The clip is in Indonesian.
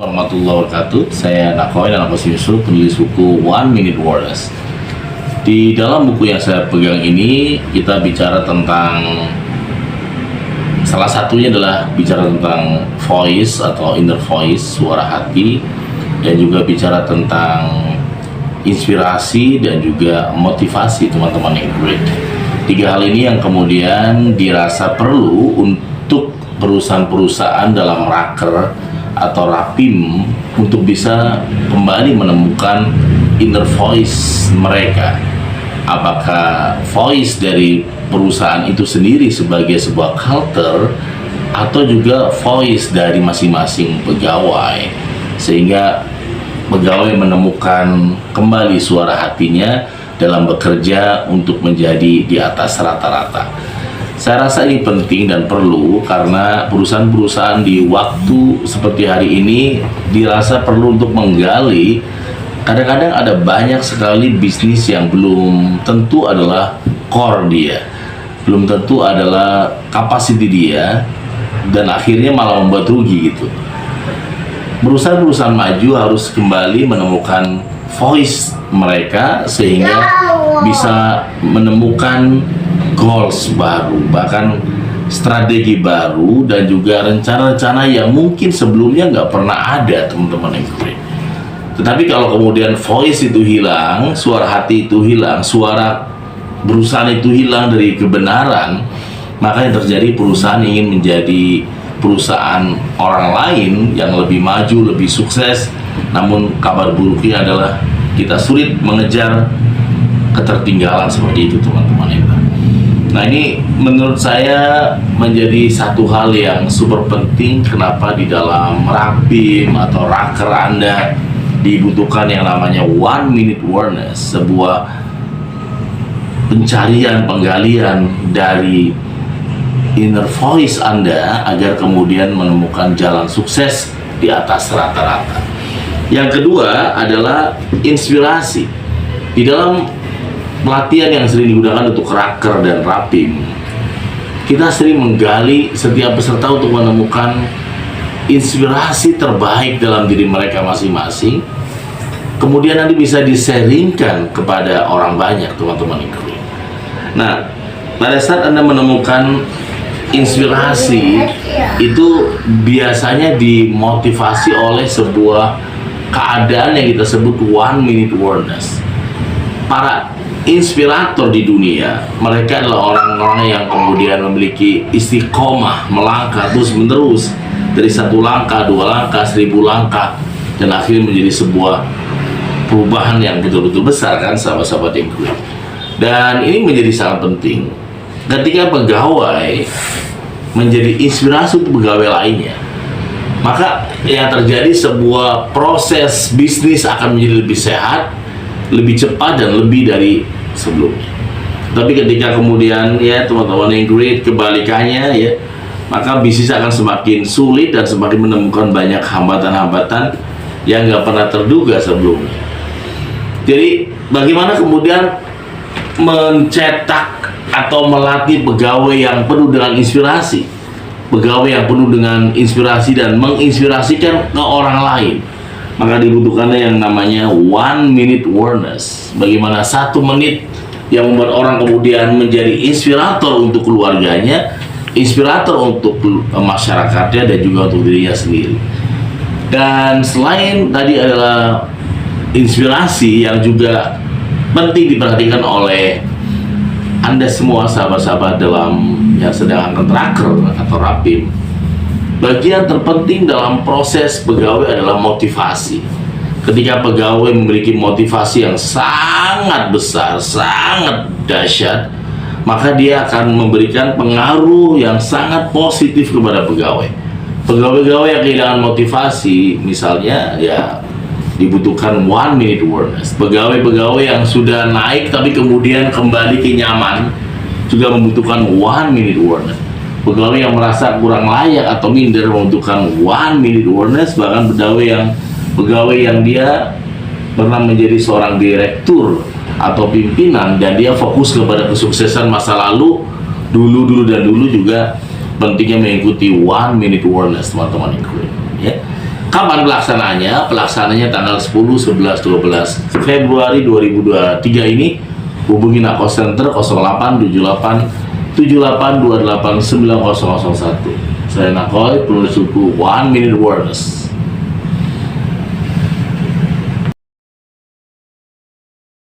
warahmatullahi wabarakatuh. Saya Nakoy dan Abbas Yusuf, penulis buku One Minute Warners. Di dalam buku yang saya pegang ini, kita bicara tentang salah satunya adalah bicara tentang voice atau inner voice, suara hati, dan juga bicara tentang inspirasi dan juga motivasi teman-teman yang great. Tiga hal ini yang kemudian dirasa perlu untuk perusahaan-perusahaan dalam raker atau rapim untuk bisa kembali menemukan inner voice mereka. Apakah voice dari perusahaan itu sendiri sebagai sebuah culture atau juga voice dari masing-masing pegawai, sehingga pegawai menemukan kembali suara hatinya dalam bekerja untuk menjadi di atas rata-rata. Saya rasa ini penting dan perlu karena perusahaan-perusahaan di waktu seperti hari ini dirasa perlu untuk menggali. Kadang-kadang ada banyak sekali bisnis yang belum tentu adalah core dia, belum tentu adalah kapasiti dia, dan akhirnya malah membuat rugi gitu. Perusahaan-perusahaan maju harus kembali menemukan voice mereka sehingga bisa menemukan goals baru, bahkan strategi baru, dan juga rencana-rencana yang mungkin sebelumnya nggak pernah ada, teman-teman yang great. Tetapi kalau kemudian voice itu hilang, suara hati itu hilang, suara perusahaan itu hilang dari kebenaran, maka yang terjadi perusahaan ingin menjadi perusahaan orang lain yang lebih maju, lebih sukses, namun kabar buruknya adalah kita sulit mengejar ketertinggalan seperti itu, teman-teman. Nah, ini menurut saya menjadi satu hal yang super penting. Kenapa di dalam rapim atau raker Anda dibutuhkan yang namanya one minute awareness, sebuah pencarian, penggalian dari inner voice Anda agar kemudian menemukan jalan sukses di atas rata-rata. Yang kedua adalah inspirasi. Di dalam pelatihan yang sering digunakan untuk raker dan rapim, kita sering menggali setiap peserta untuk menemukan inspirasi terbaik dalam diri mereka masing-masing, kemudian nanti bisa disaringkan kepada orang banyak, teman-teman. Nah, pada saat Anda menemukan inspirasi itu biasanya dimotivasi oleh sebuah keadaan yang kita sebut one minute awareness. Para inspirator di dunia, mereka adalah orang-orang yang kemudian memiliki istiqomah, melangkah terus-menerus dari satu langkah, dua langkah, 1000 langkah, dan akhirnya menjadi sebuah perubahan yang betul-betul besar, kan, sahabat-sahabat yang great. Dan ini menjadi sangat penting ketika pegawai menjadi inspirasi untuk pegawai lainnya, maka yang terjadi sebuah proses bisnis akan menjadi lebih sehat, lebih cepat, dan lebih dari sebelumnya. Tapi ketika kemudian, ya teman-teman yang great, kebalikannya, ya, maka bisnis akan semakin sulit dan semakin menemukan banyak hambatan-hambatan yang nggak pernah terduga sebelumnya. Jadi bagaimana kemudian mencetak atau melatih pegawai yang penuh dengan inspirasi, pegawai yang penuh dengan inspirasi dan menginspirasikan ke orang lain? Maka dibutuhkannya yang namanya one minute awareness. Bagaimana 1 menit yang membuat orang kemudian menjadi inspirator untuk keluarganya, inspirator untuk masyarakatnya, dan juga untuk dirinya sendiri. Dan selain tadi adalah inspirasi yang juga penting diperhatikan oleh Anda semua, sahabat-sahabat dalam yang sedang angkat raker atau rapim, bagian terpenting dalam proses pegawai adalah motivasi. Ketika pegawai memiliki motivasi yang sangat besar, sangat dahsyat, maka dia akan memberikan pengaruh yang sangat positif kepada pegawai. Pegawai-pegawai yang kehilangan motivasi, misalnya, ya dibutuhkan one minute awareness. Pegawai-pegawai yang sudah naik tapi kemudian kembali ke nyaman juga membutuhkan one minute awareness. Pegawai yang merasa kurang layak atau minder membutuhkan one minute awareness. Bahkan pegawai yang dia pernah menjadi seorang direktur atau pimpinan dan dia fokus kepada kesuksesan masa lalu dulu juga pentingnya mengikuti one minute awareness, teman-teman, ya. Kapan pelaksanaannya? Pelaksananya tanggal 10, 11, 12 Februari 2023 ini. Hubungi Nako Center 0878 7828 9001. Saya Nakoy, penulis suku 1 Minute Awareness.